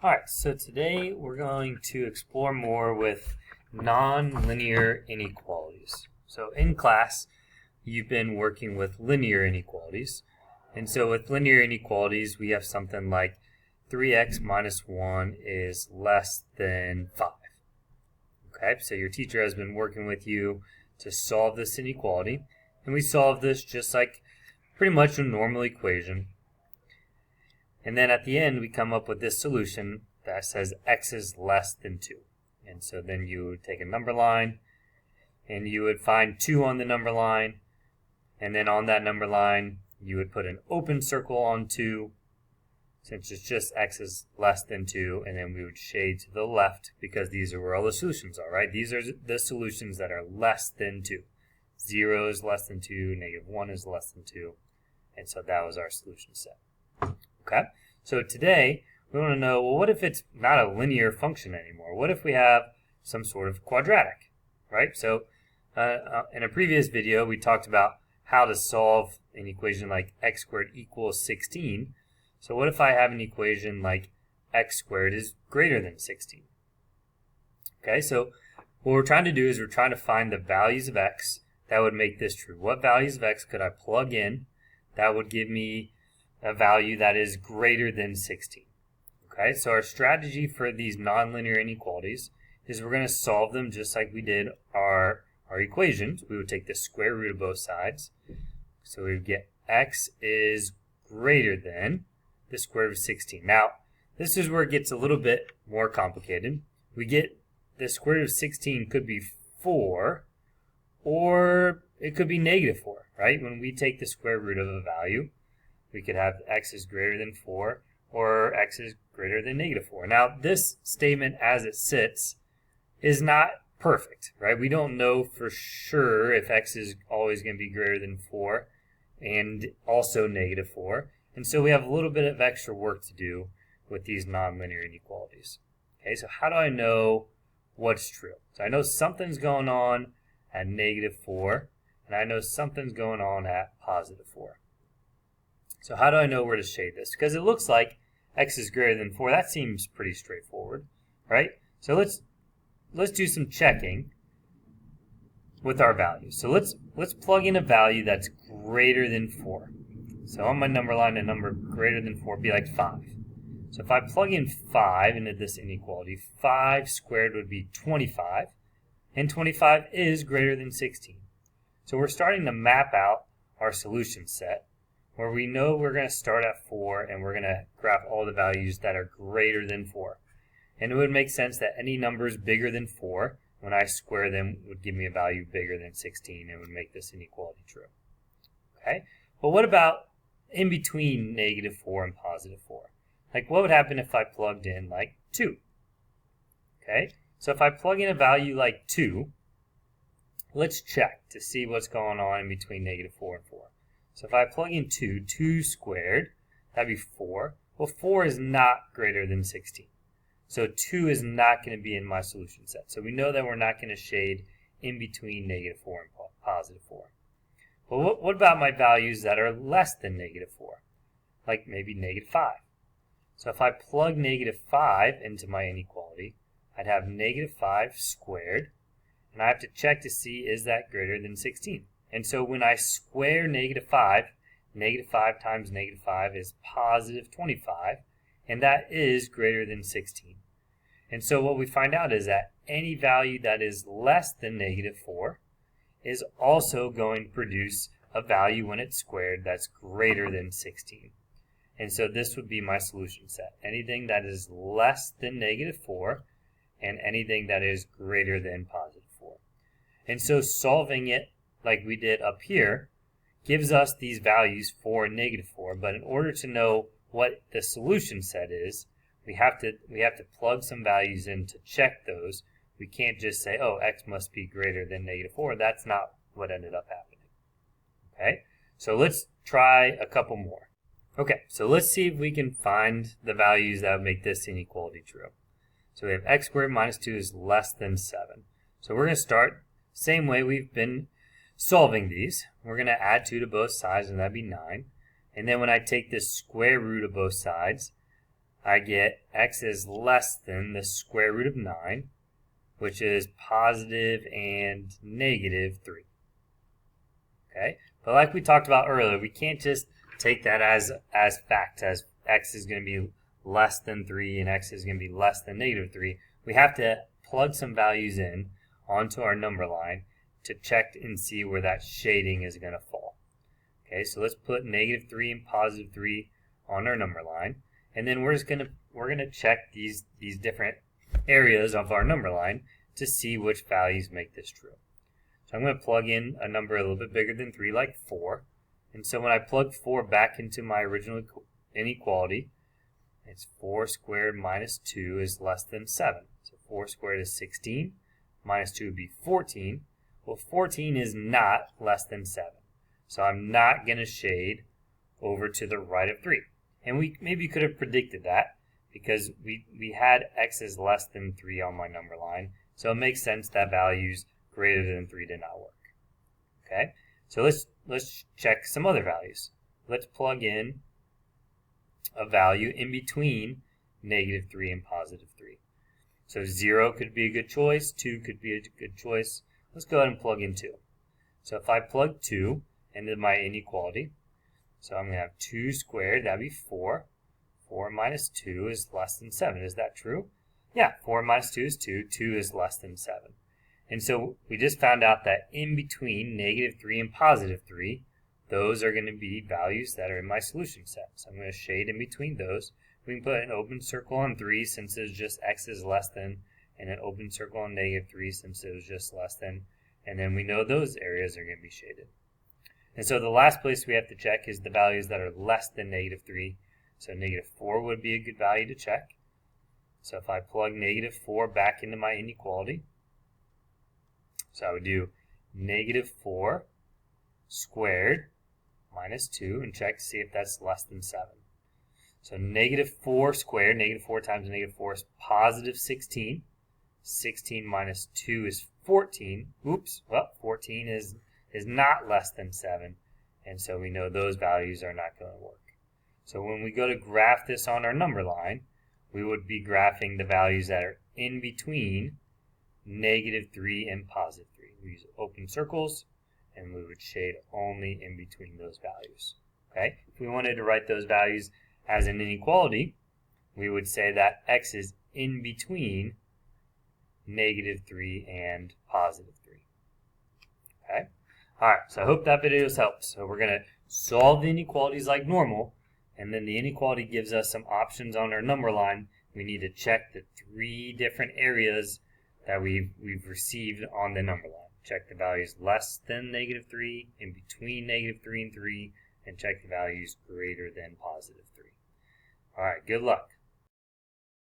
Alright, so today we're going to explore more with non-linear inequalities. So in class, you've been working with linear inequalities. And so with linear inequalities, we have something like 3x minus 1 is less than 5. Okay, so your teacher has been working with you to solve this inequality. And we solve this just like pretty much a normal equation. And then at the end, we come up with this solution that says x is less than 2. And so then you would take a number line, and you would find 2 on the number line, and then on that number line, you would put an open circle on 2, since it's just x is less than 2, and then we would shade to the left, because these are where all the solutions are, right? These are the solutions that are less than 2. 0 is less than 2, negative 1 is less than 2, and so that was our solution set. Okay, so today we want to know, well, what if it's not a linear function anymore? What if we have some sort of quadratic, right? So in a previous video, we talked about how to solve an equation like x squared equals 16. So what if I have an equation like x squared is greater than 16? Okay, so what we're trying to do is we're trying to find the values of x that would make this true. What values of x could I plug in that would give me a value that is greater than 16. Okay, so our strategy for these nonlinear inequalities is we're going to solve them just like we did our equations. We would take the square root of both sides. So we would get x is greater than the square root of 16. Now, this is where it gets a little bit more complicated. We get the square root of 16 could be 4, or it could be negative 4, right? When we take the square root of a value, we could have x is greater than 4 or x is greater than negative 4. Now, this statement as it sits is not perfect, right? We don't know for sure if x is always going to be greater than 4 and also negative 4. And so we have a little bit of extra work to do with these nonlinear inequalities. Okay, so how do I know what's true? So I know something's going on at negative 4, and I know something's going on at positive 4. So how do I know where to shade this? Because it looks like x is greater than 4. That seems pretty straightforward, right? So let's do some checking with our values. So let's plug in a value that's greater than 4. So on my number line, a number greater than 4 would be like 5. So if I plug in 5 into this inequality, 5 squared would be 25, and 25 is greater than 16. So we're starting to map out our solution set, where we know we're going to start at 4 and we're going to graph all the values that are greater than 4. And it would make sense that any numbers bigger than 4, when I square them, would give me a value bigger than 16 and would make this inequality true. Okay, but what about in between negative 4 and positive 4? Like, what would happen if I plugged in like 2? Okay, so if I plug in a value like 2, let's check to see what's going on in between negative 4 and 4. So if I plug in 2 squared, that'd be 4. Well, 4 is not greater than 16. So 2 is not going to be in my solution set. So we know that we're not going to shade in between negative 4 and positive 4. Well, what about my values that are less than negative 4? Like maybe negative 5. So if I plug negative 5 into my inequality, I'd have negative 5 squared. And I have to check to see, is that greater than 16? And so when I square negative 5 times negative 5 is positive 25, and that is greater than 16. And so what we find out is that any value that is less than negative 4 is also going to produce a value when it's squared that's greater than 16. And so this would be my solution set. Anything that is less than negative 4 and anything that is greater than positive 4. And so solving it like we did up here gives us these values for negative 4, but in order to know what the solution set is, we have to plug some values in to check those. We can't just say, oh, x must be greater than negative 4. That's not what ended up happening. Okay, so let's try a couple more. Okay, so let's see if we can find the values that would make this inequality true. So we have x squared minus 2 is less than 7. So we're going to start same way we've been solving these. We're going to add 2 to both sides, and that'd be 9. And then when I take the square root of both sides, I get x is less than the square root of 9, which is positive and negative 3. Okay, but like we talked about earlier, we can't just take that as fact, as x is going to be less than 3 and x is going to be less than negative 3. We have to plug some values in onto our number line to check and see where that shading is going to fall. Okay, so let's put negative 3 and positive 3 on our number line, and then we're gonna check these different areas of our number line to see which values make this true. So I'm going to plug in a number a little bit bigger than 3, like 4. And so when I plug 4 back into my original inequality, it's 4 squared minus 2 is less than 7. So 4 squared is 16, minus 2 would be 14. Well, 14 is not less than 7. So I'm not going to shade over to the right of 3. And we maybe could have predicted that because we had x is less than 3 on my number line. So it makes sense that values greater than 3 did not work. Okay, so let's check some other values. Let's plug in a value in between negative 3 and positive 3. So 0 could be a good choice, 2 could be a good choice. Let's go ahead and plug in 2. So if I plug 2 into my inequality, so I'm going to have 2 squared, that would be 4. 4 minus 2 is less than 7. Is that true? Yeah, 4 minus 2 is 2. 2 is less than 7. And so we just found out that in between negative 3 and positive 3, those are going to be values that are in my solution set. So I'm going to shade in between those. We can put an open circle on 3 since it's just x is less than, and an open circle on negative 3 since it was just less than. And then we know those areas are going to be shaded. And so the last place we have to check is the values that are less than negative 3. So negative 4 would be a good value to check. So if I plug negative 4 back into my inequality, so I would do negative 4 squared minus 2 and check to see if that's less than 7. So negative 4 squared, negative 4 times negative 4 is positive 16. 16 minus 2 is 14. Oops, well, 14 is not less than 7. And so we know those values are not going to work. So when we go to graph this on our number line, we would be graphing the values that are in between negative 3 and positive 3. We use open circles, and we would shade only in between those values. Okay? If we wanted to write those values as an inequality, we would say that x is in between negative 3 and positive 3. Okay? Alright, so I hope that video helped. So we're going to solve the inequalities like normal, and then the inequality gives us some options on our number line. We need to check the 3 different areas that we've received on the number line. Check the values less than negative 3, in between negative 3 and 3, and check the values greater than positive 3. Alright, good luck.